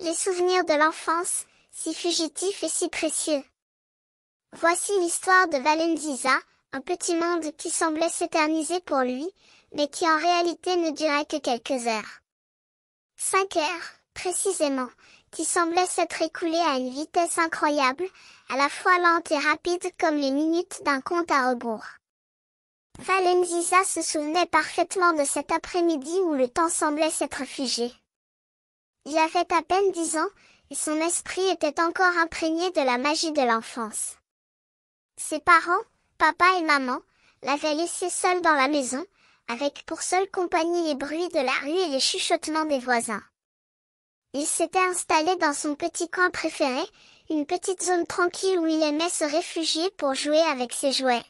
Les souvenirs de l'enfance, si fugitifs et si précieux. Voici l'histoire de Valenziza, un petit monde qui semblait s'éterniser pour lui, mais qui en réalité ne durait que quelques heures. 5 heures, précisément, qui semblaient s'être écoulées à une vitesse incroyable, à la fois lente et rapide comme les minutes d'un compte à rebours. Valenziza se souvenait parfaitement de cet après-midi où le temps semblait s'être figé. Il avait à peine 10 ans, et son esprit était encore imprégné de la magie de l'enfance. Ses parents, papa et maman, l'avaient laissé seul dans la maison, avec pour seule compagnie les bruits de la rue et les chuchotements des voisins. Il s'était installé dans son petit coin préféré, une petite zone tranquille où il aimait se réfugier pour jouer avec ses jouets.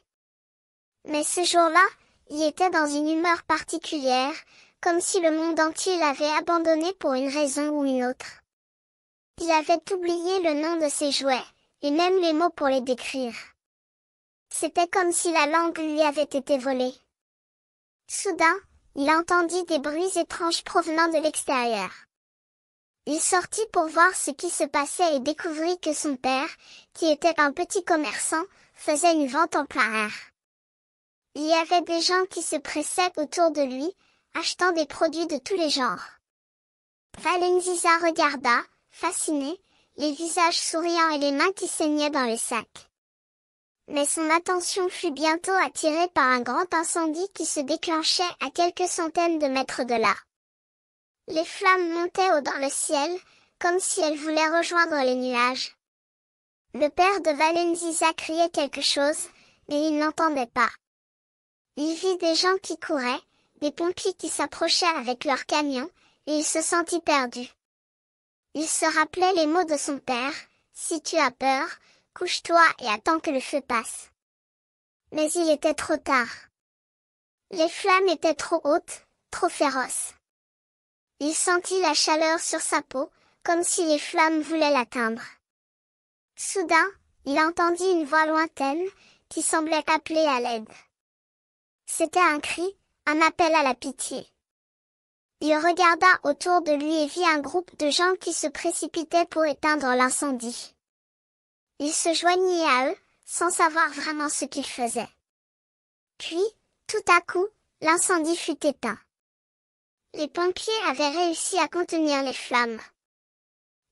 Mais ce jour-là, il était dans une humeur particulière, comme si le monde entier l'avait abandonné pour une raison ou une autre. Il avait oublié le nom de ses jouets, et même les mots pour les décrire. C'était comme si la langue lui avait été volée. Soudain, il entendit des bruits étranges provenant de l'extérieur. Il sortit pour voir ce qui se passait et découvrit que son père, qui était un petit commerçant, faisait une vente en plein air. Il y avait des gens qui se pressaient autour de lui, achetant des produits de tous les genres. Valenziza regarda, fasciné, les visages souriants et les mains qui saignaient dans les sacs. Mais son attention fut bientôt attirée par un grand incendie qui se déclenchait à quelques centaines de mètres de là. Les flammes montaient haut dans le ciel, comme si elles voulaient rejoindre les nuages. Le père de Valenziza criait quelque chose, mais il n'entendait pas. Il vit des gens qui couraient, des pompiers qui s'approchaient avec leurs camions, et il se sentit perdu. Il se rappelait les mots de son père, « Si tu as peur, couche-toi et attends que le feu passe. » Mais il était trop tard. Les flammes étaient trop hautes, trop féroces. Il sentit la chaleur sur sa peau, comme si les flammes voulaient l'atteindre. Soudain, il entendit une voix lointaine, qui semblait appeler à l'aide. C'était un cri, un appel à la pitié. Il regarda autour de lui et vit un groupe de gens qui se précipitaient pour éteindre l'incendie. Il se joignit à eux, sans savoir vraiment ce qu'il faisait. Puis, tout à coup, l'incendie fut éteint. Les pompiers avaient réussi à contenir les flammes.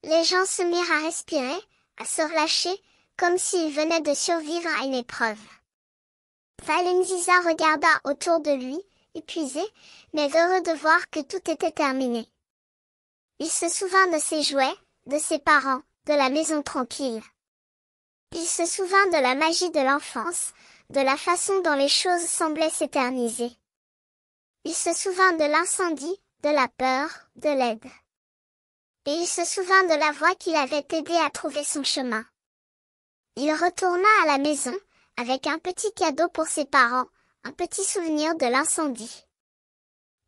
Les gens se mirent à respirer, à se relâcher, comme s'ils venaient de survivre à une épreuve. Valenziza regarda autour de lui, épuisé, mais heureux de voir que tout était terminé. Il se souvint de ses jouets, de ses parents, de la maison tranquille. Il se souvint de la magie de l'enfance, de la façon dont les choses semblaient s'éterniser. Il se souvint de l'incendie, de la peur, de l'aide. Et il se souvint de la voix qui l'avait aidé à trouver son chemin. Il retourna à la maison, avec un petit cadeau pour ses parents, un petit souvenir de l'incendie.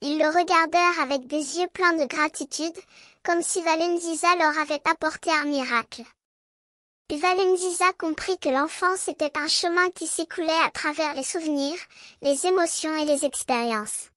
Ils le regardèrent avec des yeux pleins de gratitude, comme si Valenziza leur avait apporté un miracle. Puis Valenziza comprit que l'enfance était un chemin qui s'écoulait à travers les souvenirs, les émotions et les expériences.